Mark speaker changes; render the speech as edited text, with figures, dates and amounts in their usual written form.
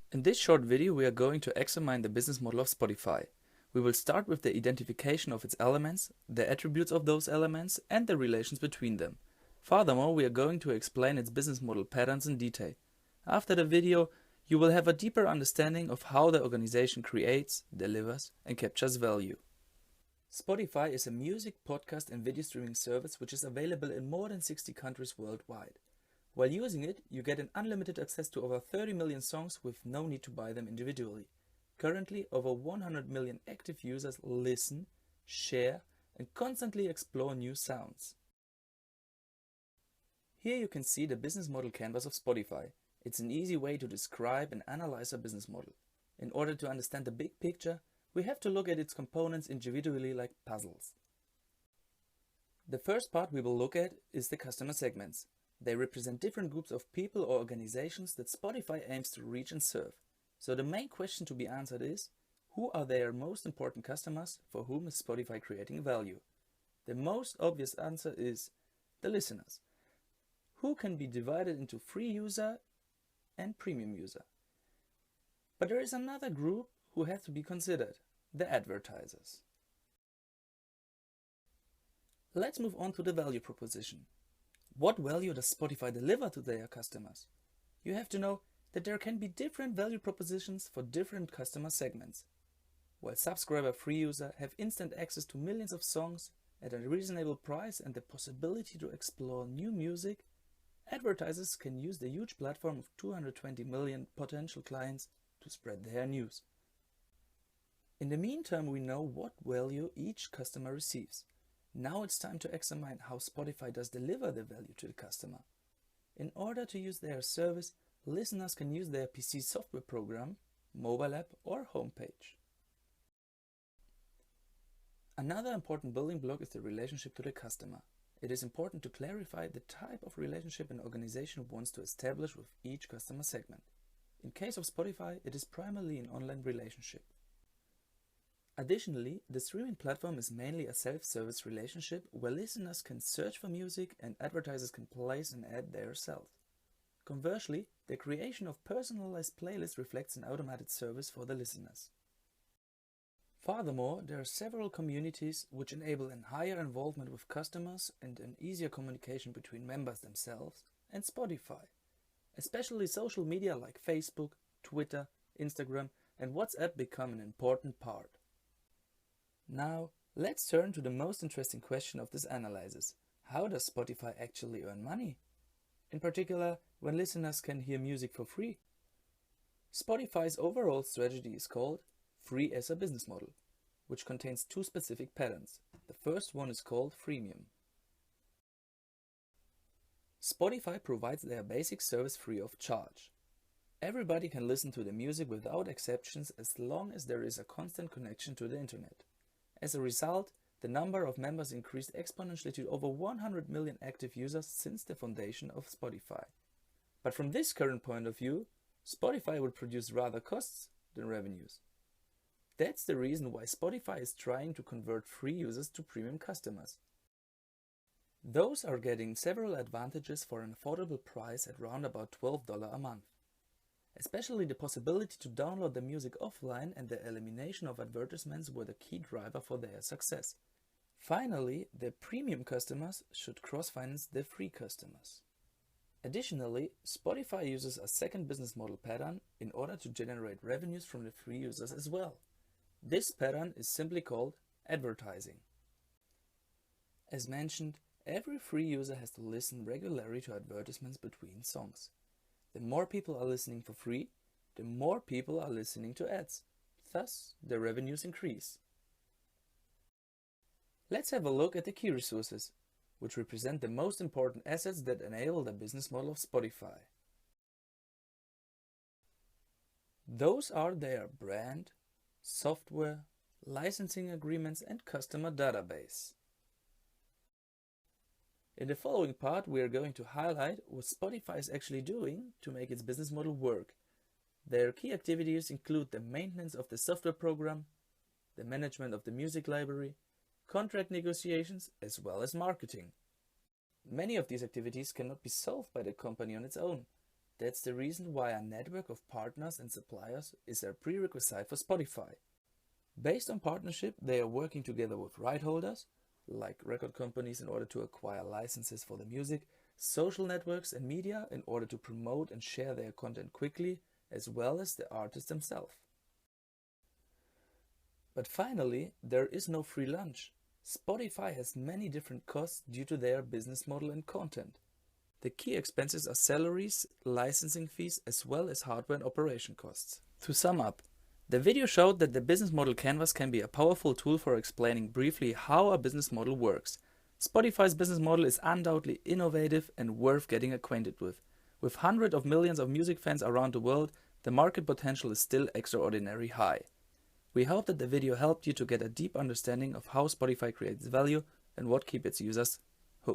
Speaker 1: In this short video, we are going to examine the business model of Spotify. We will start with the identification of its elements, the attributes of those elements, and the relations between them. Furthermore, we are going to explain its business model patterns in detail. After the video, you will have a deeper understanding of how the organization creates, delivers, and captures value. Spotify is a music, podcast, and video streaming service which is available in more than 60 countries worldwide. While using it, you get an unlimited access to over 30 million songs with no need to buy them individually. Currently, over 100 million active users listen, share, and constantly explore new sounds. Here you can see the business model canvas of Spotify. It's an easy way to describe and analyze a business model. In order to understand the big picture, we have to look at its components individually like puzzles. The first part we will look at is the customer segments. They represent different groups of people or organizations that Spotify aims to reach and serve. So the main question to be answered is, who are their most important customers for whom is Spotify creating value? The most obvious answer is the listeners, who can be divided into free user and premium user. But there is another group who have to be considered, the advertisers. Let's move on to the value proposition. What value does Spotify deliver to their customers? You have to know that there can be different value propositions for different customer segments. While subscriber free users have instant access to millions of songs at a reasonable price and the possibility to explore new music, advertisers can use the huge platform of 220 million potential clients to spread their news. In the meantime, we know what value each customer receives. Now it's time to examine how Spotify does deliver the value to the customer. In order to use their service, listeners can use their PC software program, mobile app, or homepage. Another important building block is the relationship to the customer. It is important to clarify the type of relationship an organization wants to establish with each customer segment. In case of Spotify, it is primarily an online relationship. Additionally, the streaming platform is mainly a self-service relationship where listeners can search for music and advertisers can place an ad themselves. Conversely, the creation of personalized playlists reflects an automated service for the listeners. Furthermore, there are several communities which enable a higher involvement with customers and an easier communication between members themselves and Spotify. Especially social media like Facebook, Twitter, Instagram, and WhatsApp become an important part. Now, let's turn to the most interesting question of this analysis. How does Spotify actually earn money? In particular, when listeners can hear music for free. Spotify's overall strategy is called Free as a Business Model, which contains two specific patterns. The first one is called freemium. Spotify provides their basic service free of charge. Everybody can listen to the music without exceptions as long as there is a constant connection to the internet. As a result, the number of members increased exponentially to over 100 million active users since the foundation of Spotify. But from this current point of view, Spotify would produce rather costs than revenues. That's the reason why Spotify is trying to convert free users to premium customers. Those are getting several advantages for an affordable price at around about $12 a month. Especially the possibility to download the music offline and the elimination of advertisements were the key driver for their success. Finally, the premium customers should cross-finance the free customers. Additionally, Spotify uses a second business model pattern in order to generate revenues from the free users as well. This pattern is simply called advertising. As mentioned, every free user has to listen regularly to advertisements between songs. The more people are listening for free, the more people are listening to ads. Thus, the revenues increase. Let's have a look at the key resources, which represent the most important assets that enable the business model of Spotify. Those are their brand, software, licensing agreements, and customer database. In the following part, we are going to highlight what Spotify is actually doing to make its business model work. Their key activities include the maintenance of the software program, the management of the music library, contract negotiations, as well as marketing. Many of these activities cannot be solved by the company on its own. That's the reason why a network of partners and suppliers is a prerequisite for Spotify. Based on partnership, they are working together with right holders, like record companies in order to acquire licenses for the music, social networks and media in order to promote and share their content quickly, as well as the artists themselves. But finally, there is no free lunch. Spotify has many different costs due to their business model and content. The key expenses are salaries, licensing fees, as well as hardware and operation costs. To sum up, the video showed that the business model canvas can be a powerful tool for explaining briefly how a business model works. Spotify's business model is undoubtedly innovative and worth getting acquainted with. With hundreds of millions of music fans around the world, the market potential is still extraordinarily high. We hope that the video helped you to get a deep understanding of how Spotify creates value and what keeps its users